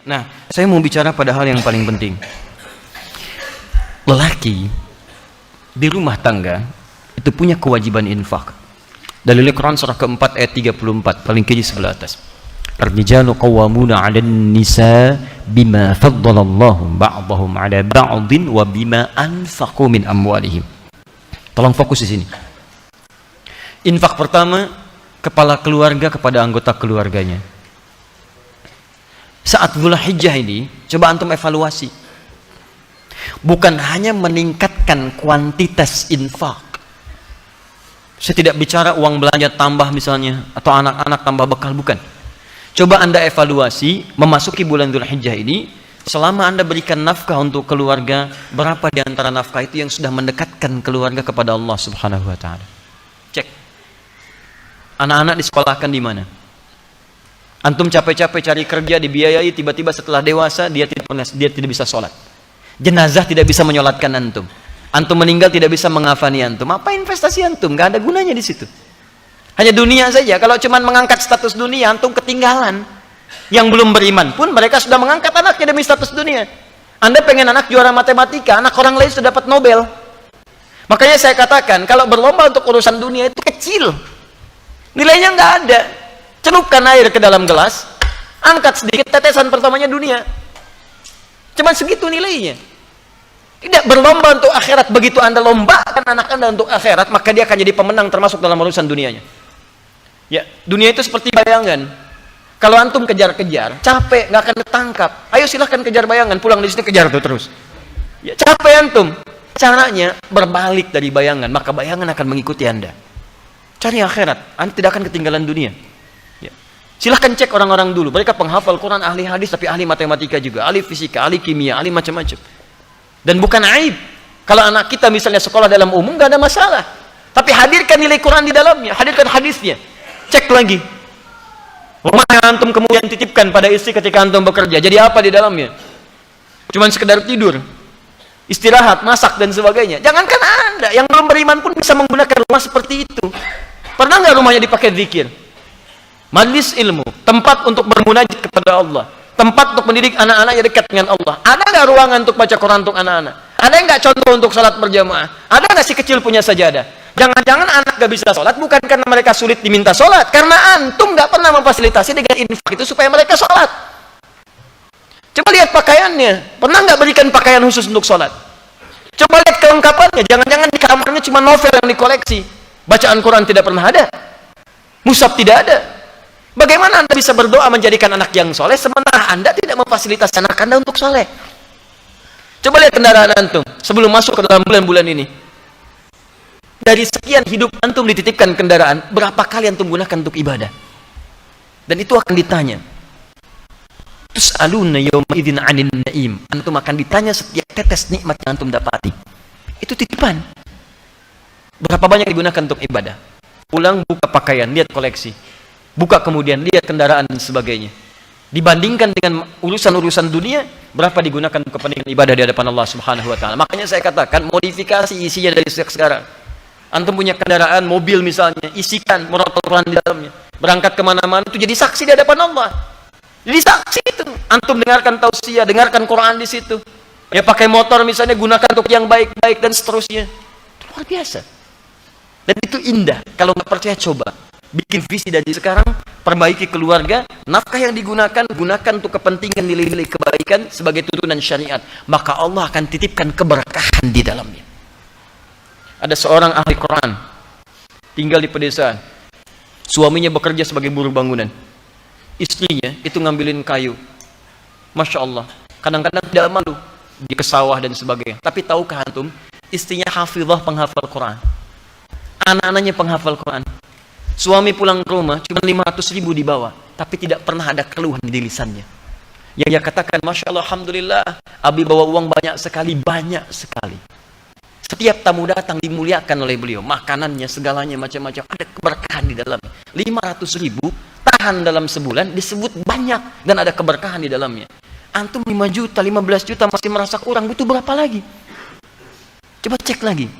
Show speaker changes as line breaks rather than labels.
Nah, saya mau bicara pada hal yang paling penting. Lelaki di rumah tangga itu punya kewajiban infak. Dalil Quran surah keempat ayat 34, paling kiri sebelah atas. Ar-rijalu qawwamuna 'alan nisa bima faddalallahu ba'dahum 'ala ba'din wa bima anfaqu min amwalihim. Tolong fokus di sini. Infak pertama, kepala keluarga kepada anggota keluarganya. Saat Dzulhijjah ini, coba antum evaluasi. Bukan hanya meningkatkan kuantitas infak. Saya tidak bicara uang belanja tambah misalnya, atau anak-anak tambah bekal, bukan. Coba Anda evaluasi, memasuki bulan Dzulhijjah ini, selama Anda berikan nafkah untuk keluarga, berapa di antara nafkah itu yang sudah mendekatkan keluarga kepada Allah Subhanahu wa Ta'ala? Cek. Anak-anak disekolahkan di mana? Antum capek-capek cari kerja, dibiayai, tiba-tiba setelah dewasa dia tidak bisa sholat. Jenazah tidak bisa menyolatkan antum. Antum meninggal tidak bisa mengafani antum. Apa investasi antum? Gak ada gunanya di situ. Hanya dunia saja. Kalau cuma mengangkat status dunia, antum ketinggalan. Yang belum beriman pun mereka sudah mengangkat anaknya demi status dunia. Anda pengen anak juara matematika, anak orang lain sudah dapat Nobel. Makanya saya katakan, kalau berlomba untuk urusan dunia itu kecil. Nilainya nggak ada. Celupkan air ke dalam gelas, angkat sedikit, tetesan pertamanya dunia. Cuman segitu nilainya. Tidak berlomba untuk akhirat. Begitu Anda lombakan anak Anda untuk akhirat, maka dia akan jadi pemenang termasuk dalam urusan dunianya. Ya, dunia itu seperti bayangan. Kalau antum kejar-kejar, capek, nggak akan ketangkap. Ayo silahkan kejar bayangan, pulang di sini kejar tuh terus. Ya, capek antum. Caranya berbalik dari bayangan, maka bayangan akan mengikuti Anda. Cari akhirat, Anda tidak akan ketinggalan dunia. Ya. Silahkan cek orang-orang dulu. Mereka penghafal Quran, ahli hadis, tapi ahli matematika juga, ahli fisika, ahli kimia, ahli macam-macam. Dan bukan aib. Kalau anak kita misalnya sekolah dalam umum, nggak ada masalah. Tapi hadirkan nilai Quran di dalamnya, hadirkan hadisnya. Cek lagi. Rumah yang antum kemudian titipkan pada istri ketika antum bekerja, jadi apa di dalamnya? Cuman sekedar tidur, istirahat, masak, dan sebagainya. Jangankan Anda, yang belum beriman pun bisa menggunakan rumah seperti itu. Pernah nggak rumahnya dipakai zikir? Majlis ilmu, tempat untuk bermunajat kepada Allah, tempat untuk mendidik anak-anaknya dekat dengan Allah. Ada nggak ruangan untuk baca Quran untuk anak-anak? Ada nggak contoh untuk salat berjamaah? Ada nggak si kecil punya sajadah? Jangan-jangan anak nggak bisa salat bukan karena mereka sulit diminta salat, karena antum nggak pernah memfasilitasi dengan infak itu supaya mereka salat. Coba lihat pakaiannya, pernah nggak berikan pakaian khusus untuk salat? Coba lihat kelengkapannya, jangan-jangan di kamarnya cuma novel yang dikoleksi, bacaan Quran tidak pernah ada, mushaf tidak ada. Bagaimana Anda bisa berdoa menjadikan anak yang soleh sementara Anda tidak memfasilitasi anak Anda untuk soleh? Coba lihat kendaraan antum sebelum masuk ke dalam bulan-bulan ini. Dari sekian hidup antum dititipkan kendaraan, berapa kali antum gunakan untuk ibadah? Dan itu akan ditanya. Tus'aluna yawma idzin 'anil na'im. Antum akan ditanya setiap tetes nikmat yang antum dapati. Itu titipan. Berapa banyak digunakan untuk ibadah? Pulang buka pakaian, lihat koleksi. Buka kemudian lihat kendaraan dan sebagainya. Dibandingkan dengan urusan-urusan dunia, berapa digunakan untuk kepentingan ibadah di hadapan Allah Subhanahu wa Ta'ala. Makanya saya katakan modifikasi isinya dari sejak sekarang. Antum punya kendaraan, mobil misalnya, isikan murotal Quran di dalamnya. Berangkat kemana-mana itu jadi saksi di hadapan Allah. Jadi saksi itu. Antum dengarkan tausiah, dengarkan Quran di situ. Ya pakai motor misalnya, gunakan untuk yang baik-baik dan seterusnya. Itu luar biasa. Dan itu indah. Kalau nggak percaya coba. Bikin visi dari sekarang, perbaiki keluarga, nafkah yang digunakan, gunakan untuk kepentingan nilai-nilai kebaikan sebagai tuntunan syariat. Maka Allah akan titipkan keberkahan di dalamnya. Ada seorang ahli Quran, tinggal di pedesaan. Suaminya bekerja sebagai buruh bangunan. Istrinya itu ngambilin kayu. Masya Allah. Kadang-kadang tidak malu. Di kesawah dan sebagainya. Tapi tahukah antum, istrinya hafizah penghafal Quran. Anak-anaknya penghafal Quran. Suami pulang ke rumah cuma 500.000 dibawa, tapi tidak pernah ada keluhan di lisannya. Yang dia katakan, Masya Allah, Alhamdulillah, Abi bawa uang banyak sekali, banyak sekali. Setiap tamu datang dimuliakan oleh beliau, makanannya, segalanya, macam-macam, ada keberkahan di dalamnya. 500.000 tahan dalam sebulan, disebut banyak, dan ada keberkahan di dalamnya. Antum 5 juta, 15 juta masih merasa kurang, butuh berapa lagi? Coba cek lagi.